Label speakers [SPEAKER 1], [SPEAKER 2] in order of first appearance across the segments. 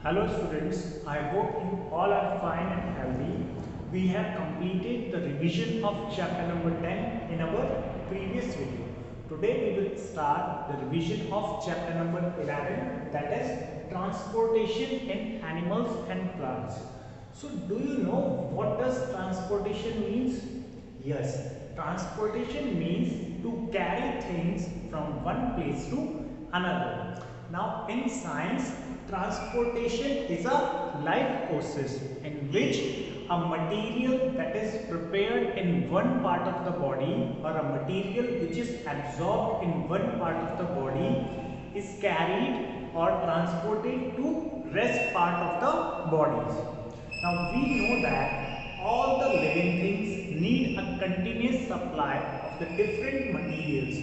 [SPEAKER 1] Hello students, I hope you all are fine and healthy. We have completed the revision of chapter number 10 in our previous video. Today we will start the revision of chapter number 11, that is transportation in animals and plants. So do you know what does transportation means? Yes, transportation means to carry things from one place to another. Now in science, transportation is a life process in which a material that is prepared in one part of the body or a material which is absorbed in one part of the body is carried or transported to rest part of the bodies. Now we know that all the living things need a continuous supply of the different materials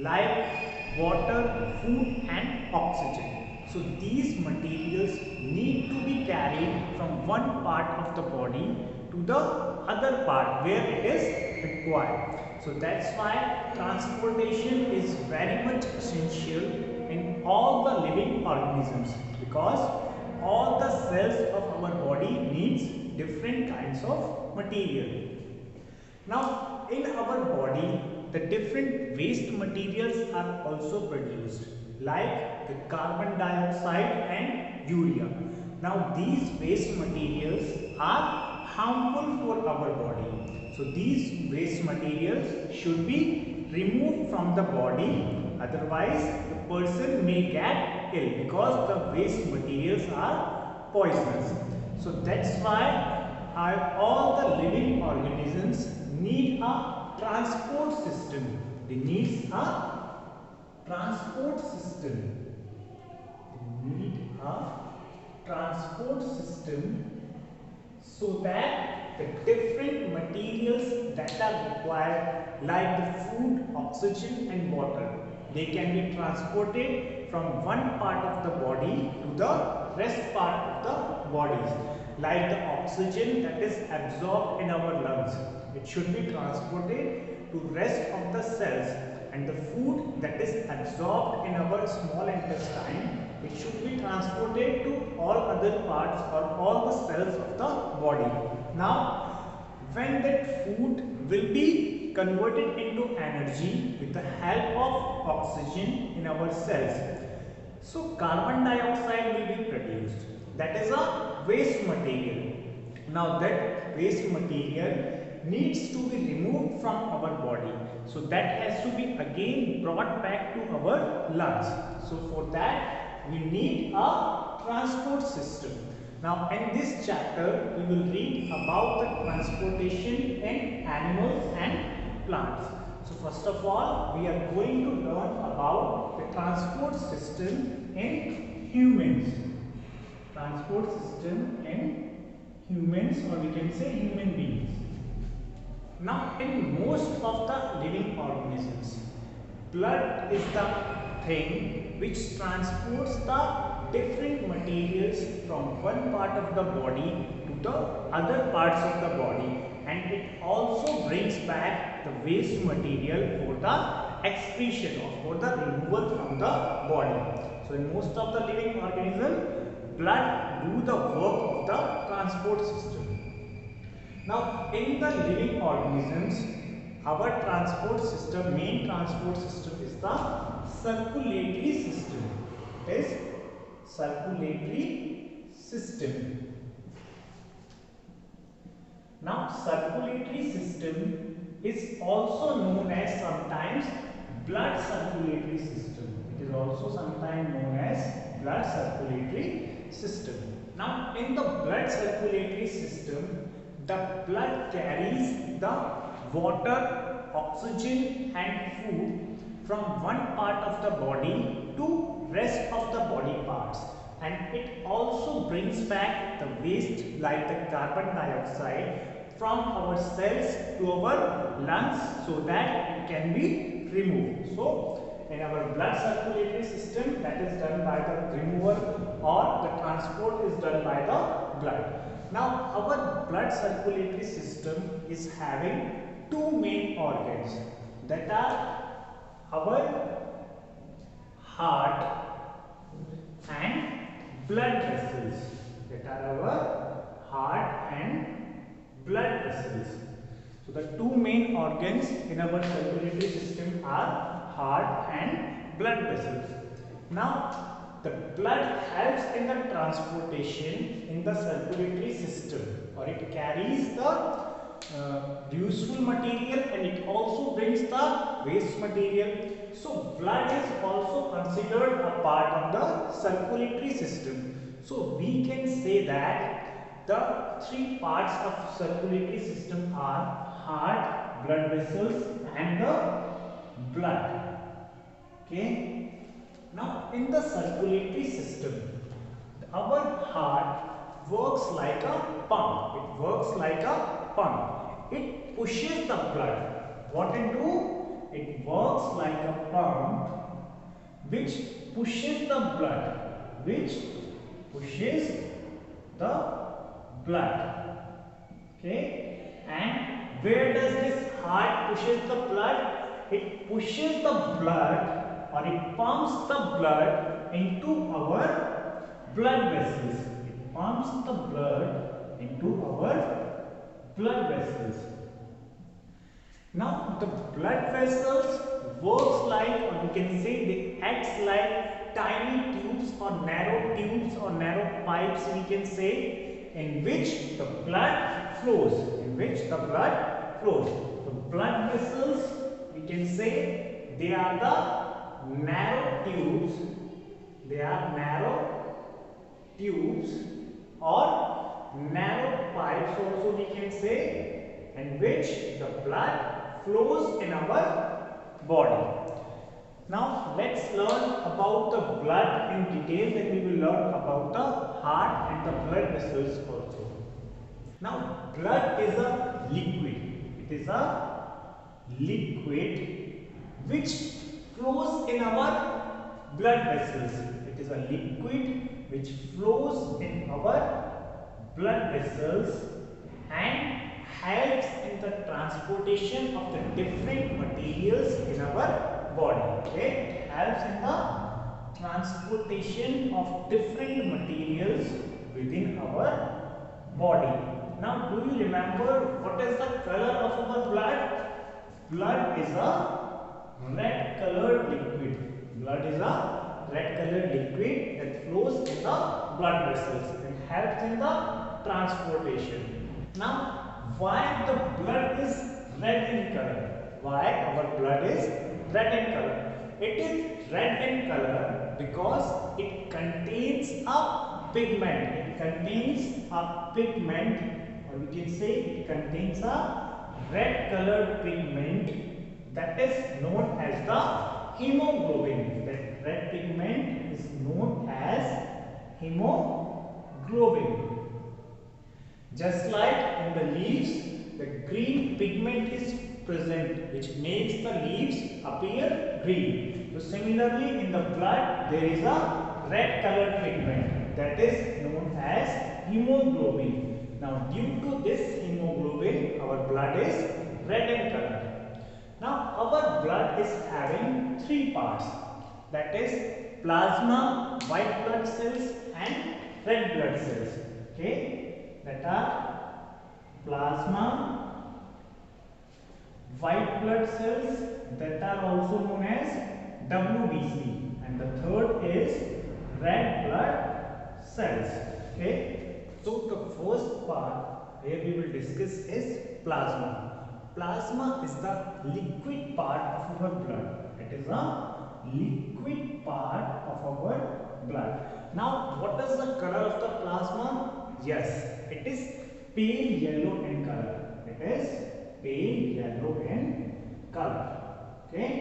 [SPEAKER 1] like water, food and oxygen. So these materials need to be carried from one part of the body to the other part where it is required. So that's why transportation is very much essential in all the living organisms, because all the cells of our body needs different kinds of material. Now in our body the different waste materials are also produced, like the carbon dioxide and urea. Now these waste materials are harmful for our body. So these waste materials should be removed from the body, otherwise the person may get ill because the waste materials are poisonous. So that's why all the living organisms need a transport system. They need a transport system. They need a transport system so that the different materials that are required, like the food, oxygen and water, they can be transported from one part of the body to the rest part of the bodies. Like the oxygen that is absorbed in our lungs, it should be transported to rest of the cells, and the food that is absorbed in our small intestine, it should be transported to all other parts or all the cells of the body. Now when that food will be converted into energy with the help of oxygen in our cells, so carbon dioxide will be produced. That is a waste material. Now that waste material needs to be removed from our body. So that has to be again brought back to our lungs. So for that we need a transport system. Now in this chapter we will read about the transportation in animals and plants. So first of all we are going to learn about the transport system in humans. Transport system in humans, or we can say human beings. Now in most of the living organisms, blood is the thing which transports the different materials from one part of the body to the other parts of the body, and it also brings back the waste material for the excretion or for the removal from the body. So in most of the living organisms, blood do the work of the transport system. Now in the living organisms, our transport system, main transport system is the circulatory system. It is circulatory system. Now circulatory system is also known as sometimes blood circulatory system. It is also sometimes known as blood circulatory system. Now in the blood circulatory system, the blood carries the water, oxygen and food from one part of the body to rest of the body parts, and it also brings back the waste like the carbon dioxide from our cells to our lungs so that it can be removed. So in our blood circulatory system, that is done by the removal or the transport is done by the blood. Now our blood circulatory system is having two main organs, that are our heart and blood vessels. That are our heart and blood vessels. So the two main organs in our circulatory system are heart and blood vessels. Now the blood helps in the transportation in the circulatory system, or it carries the useful material and it also brings the waste material. So blood is also considered a part of the circulatory system. So we can say that the three parts of circulatory system are heart, blood vessels and the blood. Okay. Now in the circulatory system, our heart works like a pump. It works like a pump. It pushes the blood. What it do? It works like a pump which pushes the blood. Which pushes the blood. Okay. And where does this heart pushes the blood? It pushes the blood, or it pumps the blood into our blood vessels. It pumps the blood into our blood vessels. Now the blood vessels works like, or we can say they acts like tiny tubes or narrow pipes, we can say, in which the blood flows. The blood vessels, we can say, they are the narrow tubes. They are narrow tubes or narrow pipes also we can say, in which the blood flows in our body. Now let's learn about the blood in detail, then we will learn about the heart and the blood vessels also. Now blood is a liquid. It is a liquid which flows in our blood vessels. It is a liquid which flows in our blood vessels and helps in the transportation of the different materials in our body. Okay? It helps in the transportation of different materials within our body. Now, do you remember what is the color of our blood? Blood is a red colored liquid. Blood is a red colored liquid that flows in the blood vessels and helps in the transportation. Now, why the blood is red in color? Why our blood is red in color? It is red in color because it contains a pigment. It contains a pigment, or we can say it contains a red colored pigment that is known as the hemoglobin. That red pigment is known as hemoglobin. Just like in the leaves, the green pigment is present which makes the leaves appear green. So similarly in the blood there is a red colored pigment that is known as hemoglobin. Now due to this hemoglobin our blood is red in color. Now our blood is having three parts, that is plasma, white blood cells and red blood cells. Okay, that are plasma, white blood cells, that are also known as WBC, and the third is red blood cells. Okay, so the first part where we will discuss is plasma. Plasma is the liquid part of our blood. It is a liquid part of our blood. Now, what is the color of the plasma? Yes, it is pale yellow in color. It is pale yellow in color. Okay.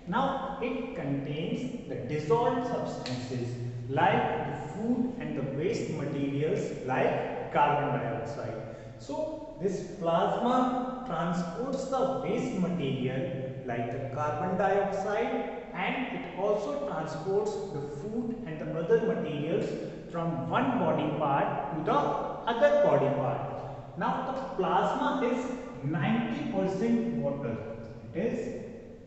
[SPEAKER 1] Now, it contains the dissolved substances like the food and the waste materials like carbon dioxide. So, this plasma transports the waste material like the carbon dioxide, and it also transports the food and the other materials from one body part to the other body part. Now the plasma is 90% water. It is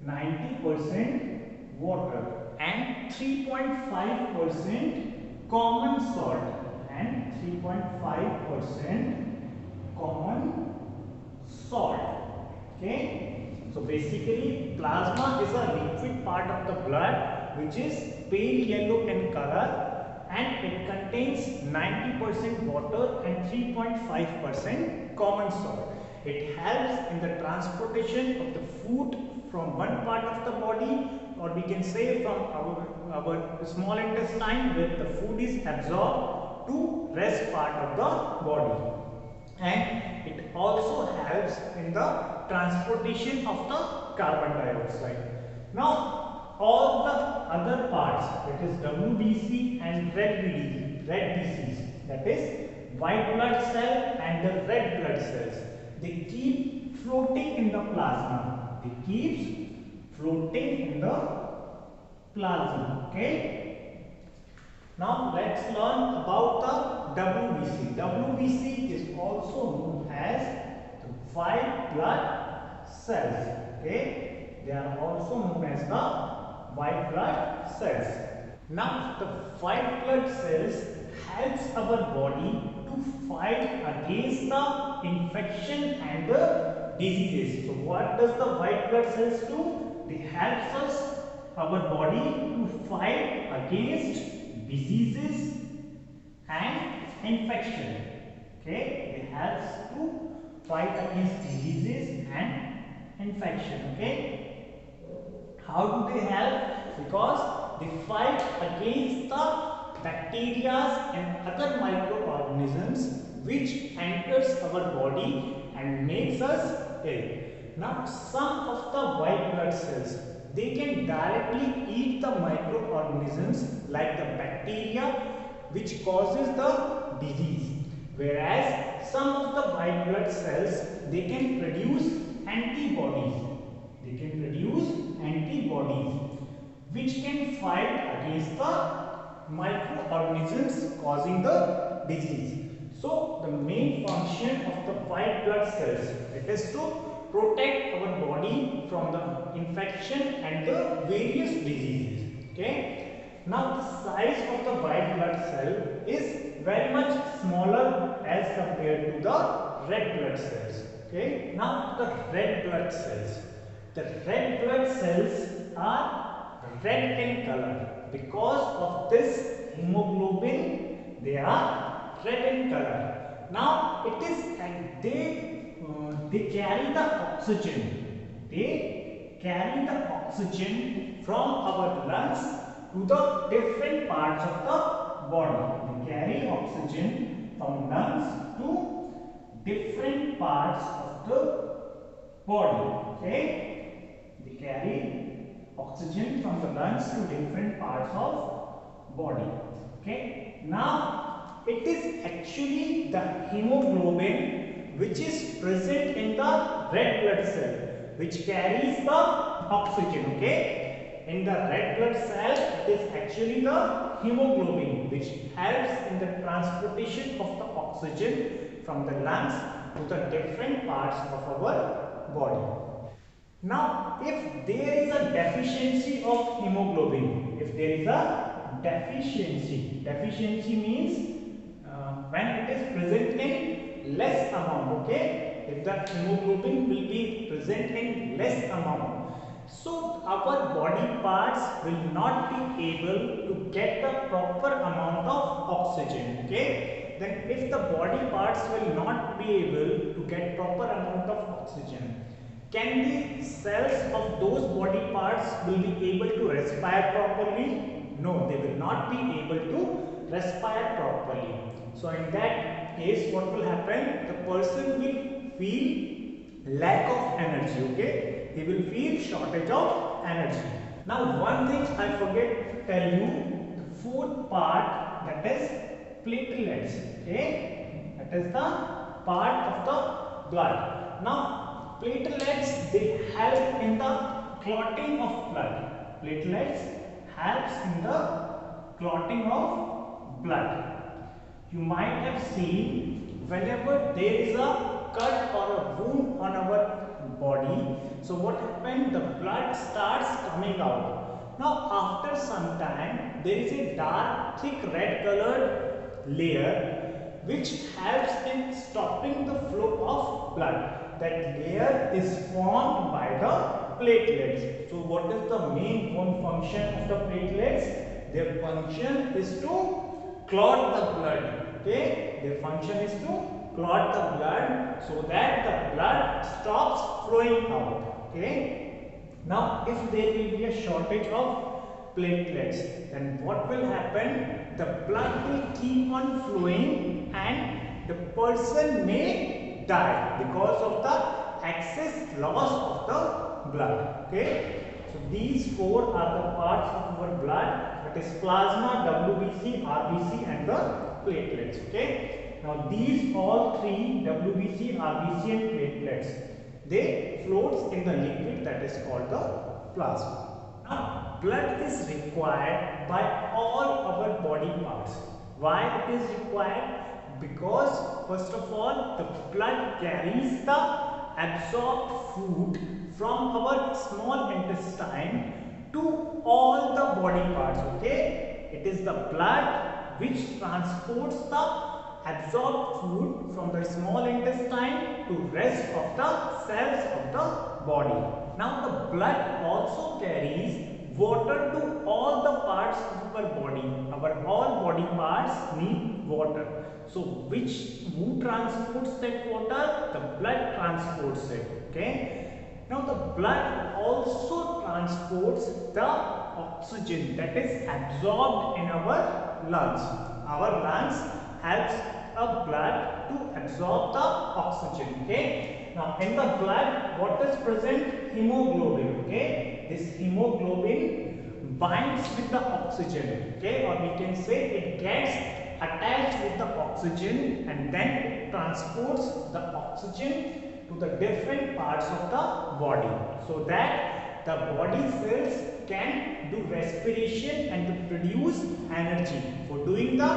[SPEAKER 1] 90% water and 3.5% common salt and 3.5% common salt. Okay, so basically plasma is a liquid part of the blood which is pale yellow in color, and it contains 90% water and 3.5% common salt. It helps in the transportation of the food from one part of the body, or we can say from our small intestine where the food is absorbed, to rest part of the body. And it also helps in the transportation of the carbon dioxide. Now, all the other parts, that is WBC and red disease, that is white blood cell and the red blood cells, they keep floating in the plasma. They keep floating in the plasma. Okay. Now let's learn about the WBC. WBC is also known as the white blood cells. Okay, they are also known as the white blood cells. Now the white blood cells helps our body to fight against the infection and the diseases. So what does the white blood cells do? They helps us, our body, to fight against diseases and infection. Okay, it helps to fight against diseases and infection. Okay, how do they help? Because they fight against the bacteria and other microorganisms which enters our body and makes us ill. Now some of the white blood cells, they can directly eat the microorganisms like the bacteria which causes the disease, whereas some of the white blood cells, they can produce antibodies. They can produce antibodies which can fight against the microorganisms causing the disease. So the main function of the white blood cells, it is to protect our body from the infection and the various diseases. Okay. Now the size of the white blood cell is very much smaller as compared to the red blood cells. Okay. Now the red blood cells. The red blood cells are red in color. Because of this hemoglobin, they are red in color. Now it is, and they carry the oxygen. They carry the oxygen from our lungs to the different parts of the body. They carry oxygen from lungs to different parts of the body. Okay, they carry oxygen from the lungs to different parts of body. Okay, now it is actually the hemoglobin which is present in the red blood cell which carries the oxygen. Okay, in the red blood cell it is actually the hemoglobin which helps in the transportation of the oxygen from the lungs to the different parts of our body. Now, if there is a deficiency of hemoglobin, if there is a deficiency means when it is present in less amount, okay? If the hemoglobin will be present in less amount, so our body parts will not be able to get the proper amount of oxygen, okay? Then if the body parts will not be able to get proper amount of oxygen, can the cells of those body parts will be able to respire properly? No, they will not be able to respire properly. So in that case, what will happen? The person will feel lack of energy, okay? He will feel shortage of energy. Now one thing I forget to tell you, the fourth part, that is platelets, okay? That is the part of the blood. Now platelets, they help in the clotting of blood. Platelets helps in the clotting of blood. You might have seen whenever there is a cut or a wound on our body, so what happens? The blood starts coming out. Now after some time, there is a dark thick red colored layer which helps in stopping the flow of blood. That layer is formed by the platelets. So what is the main function of the platelets? Their function is to clot the blood. Okay, their function is to clot the blood so that the blood stops flowing out. Okay, now if there will be a shortage of platelets, then what will happen? The blood will keep on flowing and the person may die because of the excess loss of the blood. Okay, so these four are the parts of our blood, that is plasma, WBC, RBC and the platelets. Okay, now these all three, WBC, RBC and platelets, they floats in the liquid that is called the plasma. Now blood is required by all our body parts. Why it is required? Because first of all, the blood carries the absorbed food from our small intestine to all the body parts. Okay, it is the blood which transports the absorbed food from the small intestine to rest of the cells of the body. Now the blood also carries water to all the parts of our body. Our all body parts need water. So who transports that water? The blood transports it. Okay. Now the blood also transports the oxygen that is absorbed in our lungs. Our lungs helps the blood to absorb the oxygen. Okay. Now in the blood, what is present? Hemoglobin. Okay. This hemoglobin binds with the oxygen. Okay, or we can say it gets attached with the oxygen and then it transports the oxygen to the different parts of the body so that the body cells can do respiration and to produce energy for doing the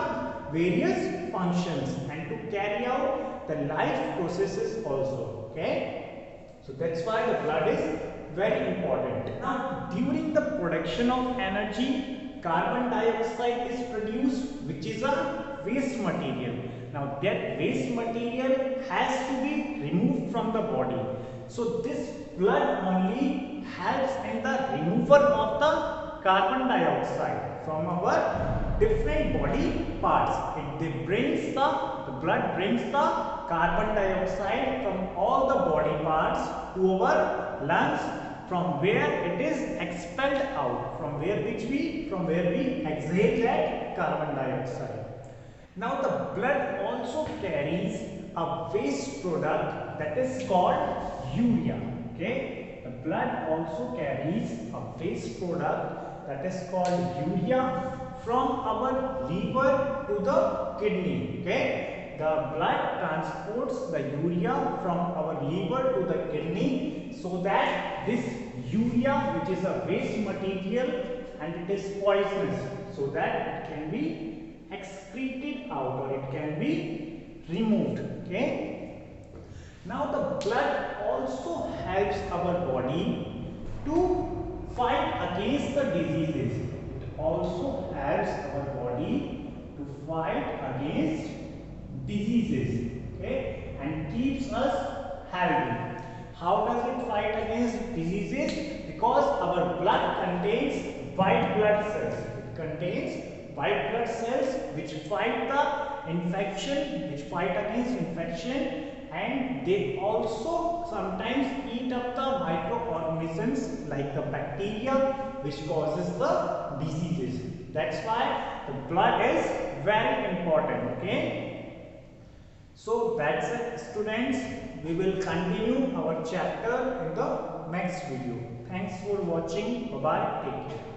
[SPEAKER 1] various functions and to carry out the life processes also. Okay, so that's why the blood is very important. Now during the production of energy, carbon dioxide is produced, which is a waste material. Now that waste material has to be removed from the body. So this blood only helps in the removal of the carbon dioxide from our different body parts. The blood brings the carbon dioxide from all the body parts to our lungs, from where it is expelled out, from where we exhale that carbon dioxide. Now the blood also carries a waste product that is called urea. Okay, the blood also carries a waste product that is called urea from our liver to the kidney. Okay, the blood transports the urea from our liver to the kidney so that this urea, which is a waste material and it is poisonous, so that it can be excreted out or it can be removed. Okay, now the blood also helps our body to fight against the diseases. It also helps our body to fight against diseases, okay, and keeps us healthy. How does it fight against diseases? Because our blood contains white blood cells. It contains white blood cells which fight the infection, which fight against infection, and they also sometimes eat up the microorganisms like the bacteria which causes the diseases. That's why the blood is very important. Okay. So that's it, students. We will continue our chapter in the next video. Thanks for watching. Bye bye. Take care.